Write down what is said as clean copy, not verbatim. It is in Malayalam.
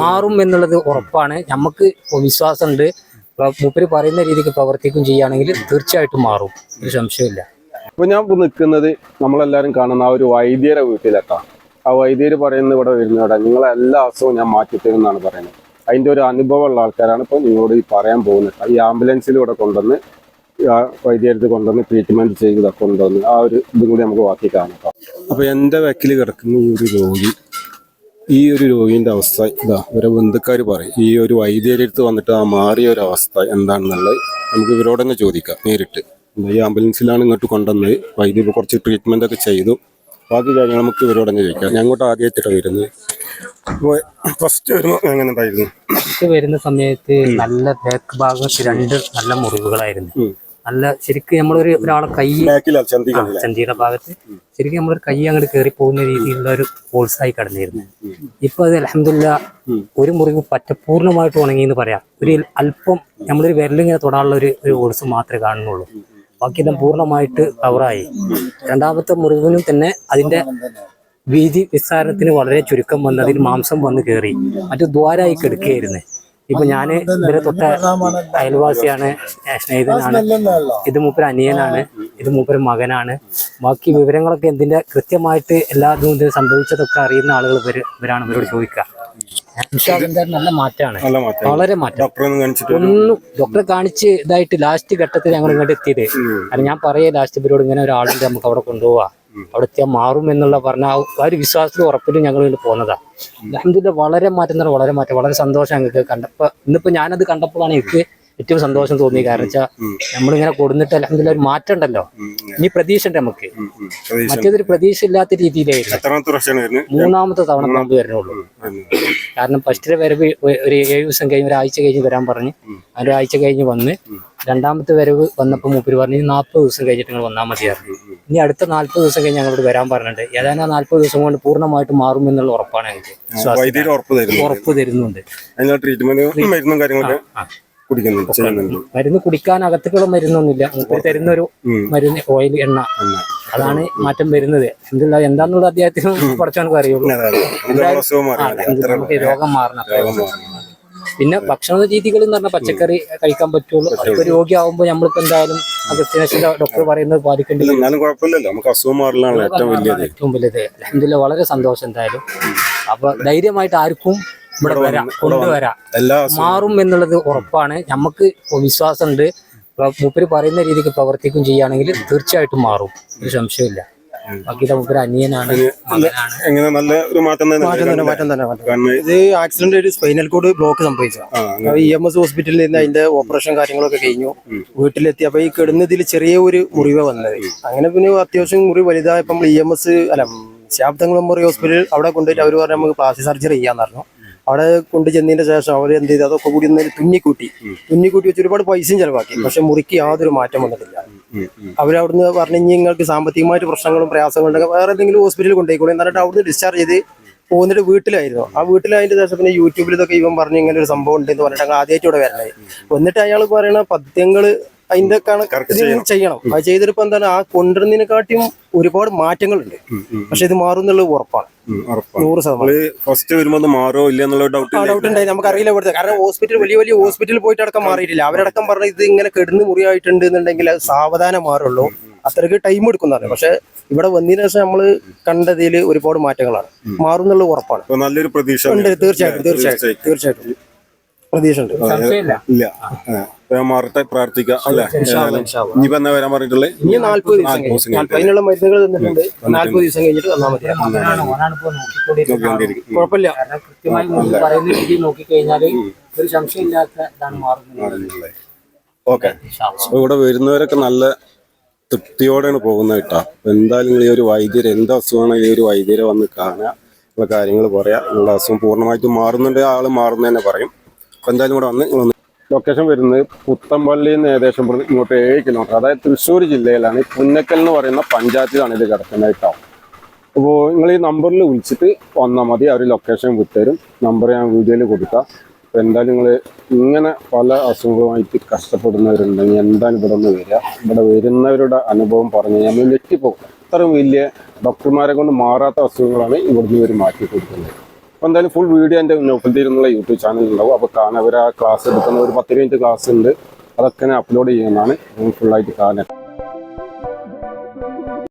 മാറും എന്നുള്ളത് ഉറപ്പാണ്. നമുക്ക് വിശ്വാസമുണ്ട്. മൂപ്പര് പറയുന്ന രീതിക്ക് പ്രവർത്തിക്കും ചെയ്യുകയാണെങ്കിൽ തീർച്ചയായിട്ടും മാറും, ഒരു സംശയമില്ല. ഇപ്പൊ ഞാൻ നിൽക്കുന്നത് നമ്മളെല്ലാരും കാണുന്ന ആ ഒരു വൈദ്യരെ വീട്ടിലെത്താം. ആ വൈദ്യര് പറയുന്നത് ഇവിടെ വരുന്നവിടെ നിങ്ങളെ എല്ലാ അസുഖവും ഞാൻ മാറ്റിത്തരും എന്നാണ് പറയുന്നത്. അതിന്റെ ഒരു അനുഭവമുള്ള ആൾക്കാരാണ് ഇപ്പൊ നിങ്ങളോട് ഈ പറയാൻ പോകുന്നത്. ഈ ആംബുലൻസിലൂടെ കൊണ്ടുവന്ന് വൈദ്യരത്ത് കൊണ്ടുവന്ന് ട്രീറ്റ്മെന്റ് ചെയ്ത് കൊണ്ടുവന്ന് ആ ഒരു ഇതും കൂടി നമുക്ക് ബാക്കി കാണാം. അപ്പൊ എന്റെ വെക്കിൽ കിടക്കുന്ന ഈ ഒരു രോഗിന്റെ അവസ്ഥ ഇതാ ഇവരെ ബന്ധുക്കാർ പറയും. ഈ ഒരു വൈദ്യരടുത്ത് വന്നിട്ട് ആ മാറിയ ഒരു അവസ്ഥ എന്താണെന്നുള്ളത് നമുക്ക് ഇവരോട് തന്നെ ചോദിക്കാം നേരിട്ട്. ഈ ആംബുലൻസിലാണ് ഇങ്ങോട്ട് കൊണ്ടുവന്നത്. വൈദ്യുതി കുറച്ച് ട്രീറ്റ്മെന്റ് ഒക്കെ ചെയ്തു. ബാക്കി കാര്യങ്ങൾ നമുക്ക് ഇവരോട് തന്നെ ചോദിക്കാം. ഞാൻ ഇങ്ങോട്ട് ആദ്യമായിട്ടാണ് വരുന്നത്. ഫസ്റ്റ് വരുമ്പോൾ എങ്ങനെ ഉണ്ടായിരുന്നു? വരുന്ന സമയത്ത് നല്ല ബാക്ക് ഭാഗത്ത് 2 നല്ല മുറിവുകളായിരുന്നു. നല്ല ശരിക്കും നമ്മളൊരാളെ കൈ ചന്തിയുടെ ഭാഗത്ത് ശരിക്കും നമ്മളൊരു കൈ അങ്ങോട്ട് കയറി പോകുന്ന രീതിയിലുള്ള ഒരു ഹോൾസായി കിടന്നിരുന്നു. ഇപ്പൊ അത് അൽഹംദുലില്ലാ ഒരു മുറിവ് പൂർണ്ണമായിട്ട് ഉണങ്ങി എന്ന് പറയാം. ഒരു അല്പം നമ്മളൊരു വിരലിങ്ങനെ തൊടാനുള്ള ഒരു ഹോൾസ് മാത്രമേ കാണുന്നുള്ളൂ. ബാക്കിയെല്ലാം പൂർണ്ണമായിട്ട് കവറായി. രണ്ടാമത്തെ മുറിവിനും തന്നെ അതിന്റെ വീതി വിസ്താരത്തിന് വളരെ ചുരുക്കം വന്ന് അതിൽ മാംസം വന്ന് കയറി മറ്റു ദ്വാരായി കെടുക്കുകയായിരുന്നു. ഇപ്പൊ ഞാന് ഇവരെ തൊട്ട അയൽവാസിയാണ്, സ്നേഹിതനാണ്. ഇത് മൂപ്പര് അനിയനാണ്, ഇത് മൂപ്പര് മകനാണ്. ബാക്കി വിവരങ്ങളൊക്കെ എന്തിന്റെ കൃത്യമായിട്ട് എല്ലാ ഇതും സംഭവിച്ചതൊക്കെ അറിയുന്ന ആളുകൾ ഇവരാണ് ഇവരോട് ചോദിക്കുക. നല്ല മാറ്റാണ്, വളരെ മാറ്റം. ഒന്നും ഡോക്ടറെ കാണിച്ച് ഇതായിട്ട് ലാസ്റ്റ് ഘട്ടത്തിൽ ഞങ്ങൾ ഇങ്ങോട്ട് എത്തിയത്. കാരണം ഞാൻ പറയാ ലാസ്റ്റ് ഇവരോട് ഇങ്ങനെ ഒരാളുണ്ട്, നമുക്ക് അവിടെ കൊണ്ടുപോവാ, അവിടെ എത്തിയാൽ മാറും എന്നുള്ള പറഞ്ഞ ആ ഒരു വിശ്വാസത്തിൽ ഉറപ്പിലും ഞങ്ങൾ വേണ്ടി പോകുന്നതാ. അൽഹംദുലില്ലാ വളരെ മാറ്റം, വളരെ സന്തോഷം ഞങ്ങൾക്ക് കണ്ടപ്പോ. ഇന്നിപ്പോ ഞാനത് കണ്ടപ്പോഴാണ് എനിക്ക് ഏറ്റവും സന്തോഷം തോന്നി. കാരണം വെച്ചാൽ നമ്മളിങ്ങനെ കൊടുന്നിട്ട് അൽഹംദുലില്ലാ ഒരു മാറ്റം ഉണ്ടല്ലോ. ഇനി പ്രതീക്ഷ ഉണ്ട് നമുക്ക്. മറ്റേതൊരു പ്രതീക്ഷ ഇല്ലാത്ത രീതിയിലായിരുന്നു. 3ാമത്തെ തവണ നമുക്ക് വരണുള്ളൂ. കാരണം ഫസ്റ്റിലെ വരവ് ഒരു 7 ദിവസം കഴിഞ്ഞ്, ഒരാഴ്ച കഴിഞ്ഞ് വരാൻ പറഞ്ഞ്, ഒരാഴ്ച കഴിഞ്ഞ് വന്ന് 2ാമത്തെ വരവ് വന്നപ്പോൾ മൂപ്പര് പറഞ്ഞു 40 ദിവസം കഴിഞ്ഞിട്ട് നിങ്ങൾ വന്നാൽ മതിയായിരുന്നു. ഇനി അടുത്ത 40 ദിവസം കഴിഞ്ഞ് ഞങ്ങളോട് വരാൻ പറഞ്ഞിട്ടുണ്ട്. ഏതാനും 40 ദിവസം കൊണ്ട് പൂർണ്ണമായിട്ട് മാറും എന്നുള്ള ഉറപ്പാണ് ഞങ്ങൾക്ക്. ഉറപ്പ് തരുന്നുണ്ട്. മരുന്ന് കുടിക്കാൻ അകത്തുള്ള മരുന്നൊന്നുമില്ല. മൂപ്പര് തരുന്നൊരു മരുന്ന് ഓയിൽ എണ്ണ, അതാണ് മാറ്റം വരുന്നത്. എന്താന്നുള്ള അദ്ദേഹത്തിന് കുറച്ചവർക്ക് അറിയുള്ളൂ. നമുക്ക് രോഗം മാറണം. പിന്നെ ഭക്ഷണ രീതികൾ എന്ന് പറഞ്ഞാൽ പച്ചക്കറി കഴിക്കാൻ പറ്റുള്ളൂ. ഇപ്പൊ രോഗിയാവുമ്പോൾ നമ്മളിപ്പോ എന്തായാലും ഡോക്ടർ പറയുന്നത് പാലിക്കേണ്ടി വരും. ഏറ്റവും വലുത് അൽഹംദുലില്ലാ വളരെ സന്തോഷം എന്തായാലും. അപ്പൊ ധൈര്യമായിട്ട് ആർക്കും ഇവിടെ വരാം, കൊണ്ടുവരാം. മാറും എന്നുള്ളത് ഉറപ്പാണ്. നമുക്ക് വിശ്വാസമുണ്ട്. മൂപ്പര് പറയുന്ന രീതിക്ക് പ്രവർത്തിക്കും ചെയ്യുകയാണെങ്കിൽ തീർച്ചയായിട്ടും മാറും, ഒരു സംശയമില്ല. ബാക്കി മൂപ്പര് അനിയനാണ്, മകനാണ്. നല്ല ഒരു മാറ്റം തന്നെ. ഇത് ആക്സിഡന്റ് ഒരു സ്പൈനൽ കോഡ് ബ്ലോക്ക് സംഭവിച്ചതാണ്. EMS ഹോസ്പിറ്റലിൽ നിന്ന് അതിന്റെ ഓപ്പറേഷൻ കാര്യങ്ങളൊക്കെ കഴിഞ്ഞു. വീട്ടിലെത്തി അപ്പൊ ഈ കിടന്നതിൽ ചെറിയ ഒരു മുറിവ് വന്നത്. അങ്ങനെ പിന്നെ അത്യാവശ്യം മുറിവ് വലുതായപ്പോൾ EMS ശാബ്ദങ്ങൾ മെമ്മോറിയൽ ഹോസ്പിറ്റൽ അവിടെ കൊണ്ടുപോയിട്ട് അവർ പറഞ്ഞു നമുക്ക് പ്ലാസ്റ്റിക് സർജറി ചെയ്യാന്ന് പറഞ്ഞു. അവിടെ കൊണ്ടു ചെന്നതിന്റെ ശേഷം അവർ എന്ത് ചെയ്തു, അതൊക്കെ കൂടി തുന്നിക്കൂട്ടി വെച്ച് ഒരുപാട് പൈസയും ചെലവാക്കി. പക്ഷെ മുറിക്ക് യാതൊരു മാറ്റം വന്നിട്ടില്ല. അവരവിടുന്ന് പറഞ്ഞു നിങ്ങൾക്ക് സാമ്പത്തികമായിട്ട് പ്രശ്നങ്ങളും പ്രയാസങ്ങളും ഉണ്ടെങ്കിൽ വേറെ എന്തെങ്കിലും ഹോസ്പിറ്റലിൽ കൊണ്ടുപോയിക്കോളൂ എന്നിട്ട് അവിടുന്ന് ഡിസ്ചാർജ് ചെയ്ത് പോകുന്നിട്ട് വീട്ടിലായിരുന്നു. ആ വീട്ടിലായതിന്റെ ശേഷം പിന്നെ യൂട്യൂബിൽ ഇതൊക്കെ ഇവൻ പറഞ്ഞു ഇങ്ങനെ ഒരു സംഭവം ഉണ്ട് എന്ന് പറഞ്ഞിട്ട് ഞങ്ങൾ ആദ്യമായിട്ട് ഇവിടെ വരണേ. എന്നിട്ട് അയാൾ പറയണ പദ്യങ്ങള് അതിന്റെ ചെയ്യണം. അത് ചെയ്തിട്ടിപ്പോ എന്താണ്, ആ കൊണ്ടുവരുന്നതിനെക്കാട്ടിയും ഒരുപാട് മാറ്റങ്ങളുണ്ട്. പക്ഷെ ഇത് മാറും എന്നുള്ളത് ഉറപ്പാണ്, 100%. ഡൗട്ട് ഉണ്ടായി, നമുക്കറിയില്ല ഇവിടുത്തെ. കാരണം വലിയ ഹോസ്പിറ്റലിൽ പോയിട്ട് അടക്കം മാറിയിട്ടില്ല. അവരടക്കം പറഞ്ഞ ഇത് ഇങ്ങനെ കിടന്ന് മുറിയായിട്ടുണ്ട് എന്നുണ്ടെങ്കിൽ അത് സാവധാനം മാറുള്ളൂ, അത്രയ്ക്ക് ടൈം എടുക്കുന്നതാണ്. പക്ഷെ ഇവിടെ വന്നതിന് ശേഷം നമ്മള് കണ്ടതിൽ ഒരുപാട് മാറ്റങ്ങളാണ്. മാറും എന്നുള്ളത് ഉറപ്പാണ്. നല്ലൊരു പ്രതീക്ഷ ഉണ്ട്. തീർച്ചയായിട്ടും പ്രതീക്ഷ ഉണ്ട്. മാറട്ടെ, പ്രാർത്ഥിക്കാം അല്ലെ. ഇനിയിപ്പോ എന്നാ വരാൻ പറഞ്ഞിട്ടുള്ളത്? ഇനി 40 ദിവസം അതിനുള്ള മരുന്നുകൾ തന്നിട്ടുണ്ട്. 40 ദിവസം കഴിഞ്ഞിട്ട് വന്നാൽ മതി. കുഴപ്പമില്ല. ഓക്കെ. ഇവിടെ വരുന്നവരൊക്കെ നല്ല തൃപ്തിയോടെയാണ് പോകുന്നത് കേട്ടോ. എന്തായാലും നിങ്ങൾ ഈ ഒരു വൈദ്യര് എന്ത് അസുഖമാണ് ഈ ഒരു വൈദ്യരെ വന്ന് കാണുക, ഉള്ള കാര്യങ്ങൾ പറയാം. നിങ്ങളുടെ അസുഖം പൂർണ്ണമായിട്ടും മാറുന്നുണ്ട്, ആള് മാറുന്നതന്നെ പറയും. അപ്പൊ എന്തായാലും ഇവിടെ വന്ന് ലൊക്കേഷൻ വരുന്നത് പുത്തമ്പള്ളിയിൽ നിന്ന് ഏകദേശം ഇങ്ങോട്ട് 7 കിലോമീറ്റർ, അതായത് തൃശ്ശൂർ ജില്ലയിലാണ്. പുന്നക്കൽ എന്ന് പറയുന്ന പഞ്ചായത്തിലാണ് ഇത് കിടക്കുന്നത് കേട്ടോ. അപ്പോൾ നിങ്ങൾ ഈ നമ്പറിൽ വിളിച്ചിട്ട് വന്നാൽ മതി, അവർ ലൊക്കേഷൻ വിട്ടുതരും. നമ്പർ ഞാൻ വീഡിയോയിൽ കൊടുക്കാം. അപ്പോൾ എന്തായാലും നിങ്ങൾ ഇങ്ങനെ പല അസുഖമായിട്ട് കഷ്ടപ്പെടുന്നവരുണ്ടെങ്കിൽ എന്തായാലും ഇവിടെ ഒന്ന് വരിക. ഇവിടെ വരുന്നവരുടെ അനുഭവം പറഞ്ഞു നമ്മൾ ഞെട്ടിപ്പോകും. അത്രയും വലിയ ഡോക്ടർമാരെ കൊണ്ട് മാറാത്ത അസുഖങ്ങളാണ് ഇവിടുന്ന് ഇവർ മാറ്റി കൊടുക്കുന്നത്. അപ്പോൾ എന്തായാലും ഫുൾ വീഡിയോ എൻ്റെ നൗഫൽദീൻ യൂട്യൂബ് ചാനലിൽ ഉണ്ടാവും. അപ്പോൾ കാണാൻ അവർ ആ ക്ലാസ് എടുക്കുന്ന ഒരു 10 മിനിറ്റ് ക്ലാസ് ഉണ്ട്, അതൊക്കെ ഞാൻ അപ്ലോഡ് ചെയ്യുന്നതാണ്. ഫുള്ളായിട്ട് കാണാൻ.